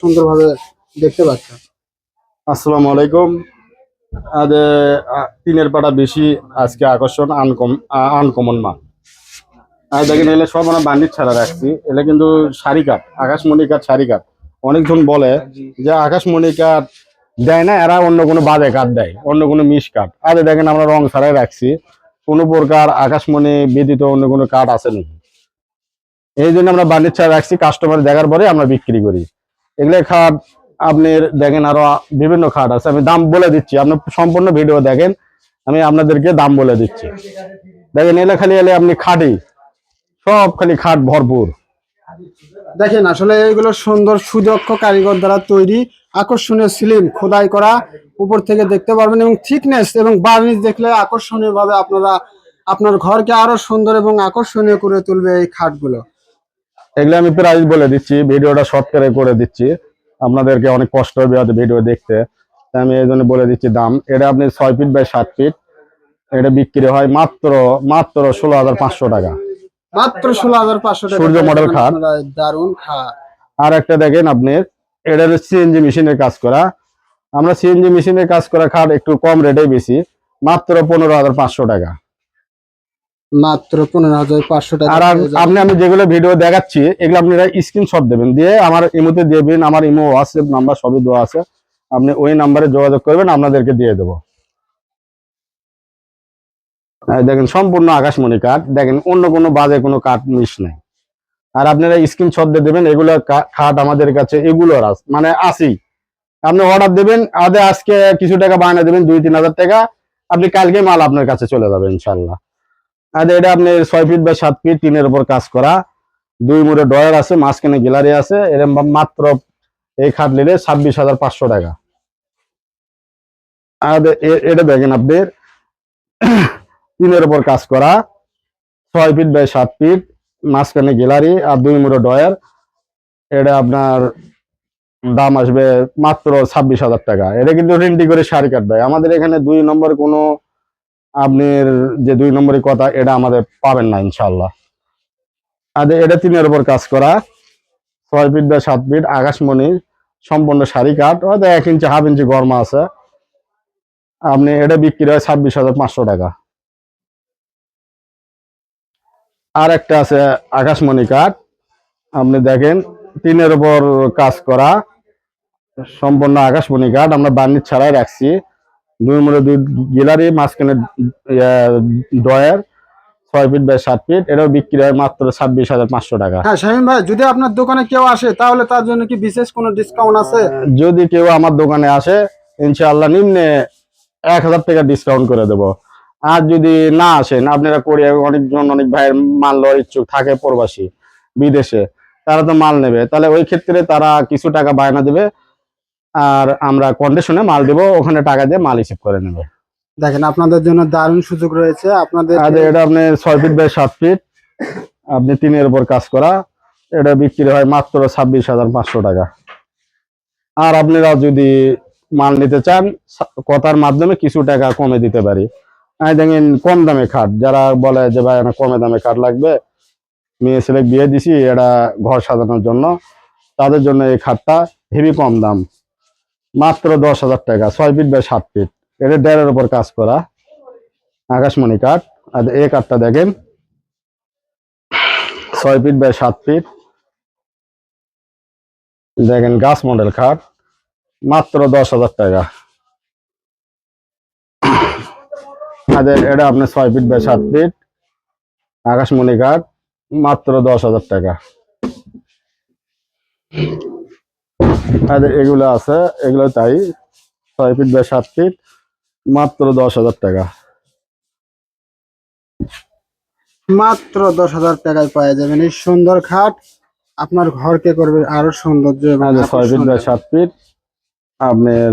সুন্দরভাবে দেখতে পাচ্ছেন। আসসালামু আলাইকুম। আজ তিনের পাটা বেশি আজকে আকর্ষণ আনকমন মাল। আর দেখেন এলে সব আমরা বান্ডির ছাড়া রাখছি। এলে কিন্তু শাড়ি কাঠ, আকাশমণি কাঠ, শাড়ি কাঠ। অনেকজন বলে যে আকাশমণি কাঠ দেয় না, এরা অন্য কোনো বাজে কাঠ দেয়, অন্য কোনো মিশ কাঠ। আর দেখেন আমরা রং ছাড়াই রাখছি। কোনো প্রকার আকাশমণি ব্যতীত অন্য কোনো কাঠ আছে নাকি, এই জন্য আমরা বান্ডির ছাড়া রাখছি। কাস্টমার দেখার পরে আমরা বিক্রি করি। এগুলো খাট আপনি দেখেন, আরো বিভিন্ন খাট আছে। আমি দাম বলে দিচ্ছি, আপনি সম্পূর্ণ ভিডিও দেখেন, আমি আপনাদেরকে দাম বলে দিচ্ছি। দেখেন এলে খালি এলে আপনি খাটই, সব খালি খাট ভরপুর। দেখেন আসলে এগুলো সুন্দর সুদক্ষ কারিগর দ্বারা তৈরি, আকর্ষণীয় সিলিং খোদাই করা, উপর থেকে দেখতে পারবেন এবং থিকনেস এবং বার্নিশ দেখলে আকর্ষণীয় ভাবে আপনারা আপনার ঘরকে আরো সুন্দর এবং আকর্ষণীয় করে তুলবে এই খাটগুলো। এগুলো আমি প্রাইস বলে দিচ্ছি, ভিডিওটা শর্ট করে দিচ্ছি, আপনাদেরকে অনেক কষ্ট হবে হয়তো ভিডিও দেখতে। আমি এই জন্য বলে দিচ্ছি দাম। এটা আপনি 6 ফিট বাই 7 ফিট, এটা বিক্রি হয় মাত্র 16,500 টাকা। মাত্র 16,500 টাকা সূর্য মডেল খাট। দারুন খাট। আর একটা দেখেন আপনি, এটা সিএনজি মেশিনের কাজ করা। আমরা সিএনজি মেশিনের কাজ করা খাট একটু কম রেটে বেশি, মাত্র 15,500 টাকা। মাত্র 15,500 টাকা। আর আমি যেগুলো ভিডিও দেখাচ্ছি এগুলো আপনারা স্ক্রিনশট দেবেন, দিয়ে আমার ইমোতে দেবেন। আমার ইমো হোয়াটসঅ্যাপ নাম্বার সবই দেওয়া আছে, আপনি ওই নাম্বারে যোগাযোগ করবেন, আপনাদেরকে দিয়ে দেবো। দেখেন সম্পূর্ণ আকাশমণি কাঠ, দেখেন অন্য কোনো বাজে কোনো কাঠ মিশ নেই। আর আপনারা স্ক্রিনশট দিয়ে দেবেন, এগুলো খাট আমাদের কাছে এগুলোর মানে আসি। আপনি অর্ডার দেবেন, আজকে কিছু টাকা বায়না দেবেন, 2-3 হাজার টাকা, আপনি কালকে মাল আপনার কাছে চলে যাবে ইনশাল্লাহ। আর এটা আপনি 6 ফিট বা 7 ফিট টিনের উপর কাজ করা, 2 মুড়ে ডয়ার আছে, মাঝখানে গ্যালারি আছে। এরকম মাত্র এই খাট নিলে 26,500 টাকা। আর এটা দেখেন আপনি টিনের উপর কাজ করা, 6 ফিট বাই 7 ফিট, মাঝখানে গ্যালারি আর 2 মুড়ে ডয়ার। এটা আপনার দাম আসবে মাত্র 26,000 টাকা। এটা কিন্তু রেন্টি করে শাড়ি কাটবে। আমাদের এখানে 2 নম্বর কোনো আপনার যে 2 নম্বরের কথা, এটা আমাদের পাবেন না ইনশাল্লাহ। আর এটা টিনের উপর কাজ করা, 6 ফিট বা 7 ফিট, আকাশমণি, সম্পূর্ণ শাড়ি কাঠ, হয়তো 1 ইঞ্চি 1/2 ইঞ্চি গরমা আছে। আপনি এটা বিক্রি হয় 26,500 টাকা। আর একটা আছে আকাশমণি কাঠ, আপনি দেখেন টিনের উপর কাজ করা, সম্পূর্ণ আকাশমণি কাঠ, আমরা বার্নিশ ছাড়াই রাখছি। 2 মুড়ে 2 গ্যালারি, মাঝখানে ডয়ার, 6 ফিট বাই 7 ফিট। এটাও বিক্রি হয় মাত্র 26,500 টাকা। হ্যাঁ শামীম ভাই, যদি আপনার দোকানে কেউ আসে তাহলে তার জন্য কি বিশেষ কোনো ডিসকাউন্ট আছে? যদি কেউ আমার দোকানে আসে ইনশাআল্লাহ নিম্নে 1,000 টাকা ডিসকাউন্ট করে দেবো। আর যদি না আসেন, আপনারা কোরিয়া অনেক ভাইয়ের মাল লওয়ার ইচ্ছুক থাকে, প্রবাসী বিদেশে, তারা তো মাল নেবে, তাহলে ওই ক্ষেত্রে তারা কিছু টাকা বায়না দেবে, আর আমরা কন্ডিশনে মাল দেবো, ওখানে টাকা দিয়ে মাল রিসিভ করে নেবে। দেখেন আপনাদের জন্য দারুণ সুযোগ রয়েছে। আপনাদের এটা আপনি 6 ফিট বাই 7 ফিট, আপনি টিনের উপর কাজ করা, এটা বিক্রি হয় মাত্র 26,500 টাকা। আর আপনারা যদি মাল নিতে চান, কথার মাধ্যমে কিছু টাকা কমে দিতে পারি। দেখেন কম দামে খাট, যারা বলে যে ভাই আমার কমে দামে খাট লাগবে, মেয়ে ছেলে বিয়ে দিছি, এটা ঘর সাজানোর জন্য, তাদের জন্য এই খাটটা হেভি কম দাম, মাত্র 10,000 টাকা। 6 ফিট বাই 7 ফিট, এটা ডেরের উপর কাজ করা আকাশমণি কাঠ। আর এই কাঠটা দেখেন 6 ফিট বাই 7 ফিট, দেখেন গাছ মডেল খাট, মাত্র 10,000 টাকা। এটা আপনি 6 ফিট বাই 7 ফিট, আকাশমণি কাঠ, মাত্র 10,000 টাকা। এগুলো আছে, এগুলো তাই 6 ফিট বাই 7 ফিট, মাত্র 10,000 টাকা। মাত্র 10,000 টাকায় পাওয়া যাবেন এই সুন্দর খাট, আপনার ঘরকে করবে আরো সৌন্দর্য। 6 ফিট বাই 7 ফিট, আপনার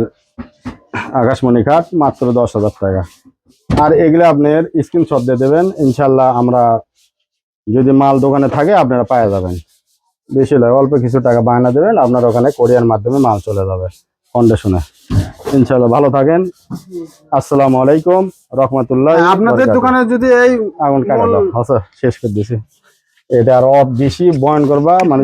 আকাশমণি কাঠ, মাত্র 10,000 টাকা। আর এগুলো আপনার স্ক্রিনশট দিয়ে দেবেন, ইনশাল্লাহ আমরা যদি মাল দোকানে থাকে আপনারা পাওয়া যাবেন। বেশি নয়, অল্প কিছু টাকা বায়না দেবেন, আপনার ওখানে কোরিয়ার মাধ্যমে মাল চলে যাবে কন্ডিশনে। ইনশাল্লাহ ভালো থাকেন। আসসালামু আলাইকুম রহমতুল্লাহ। আপনাদের দোকানে যদি এই আগুন কাটা শেষ করে দিছি, এটা আর বেশি বয়ন করবা মানে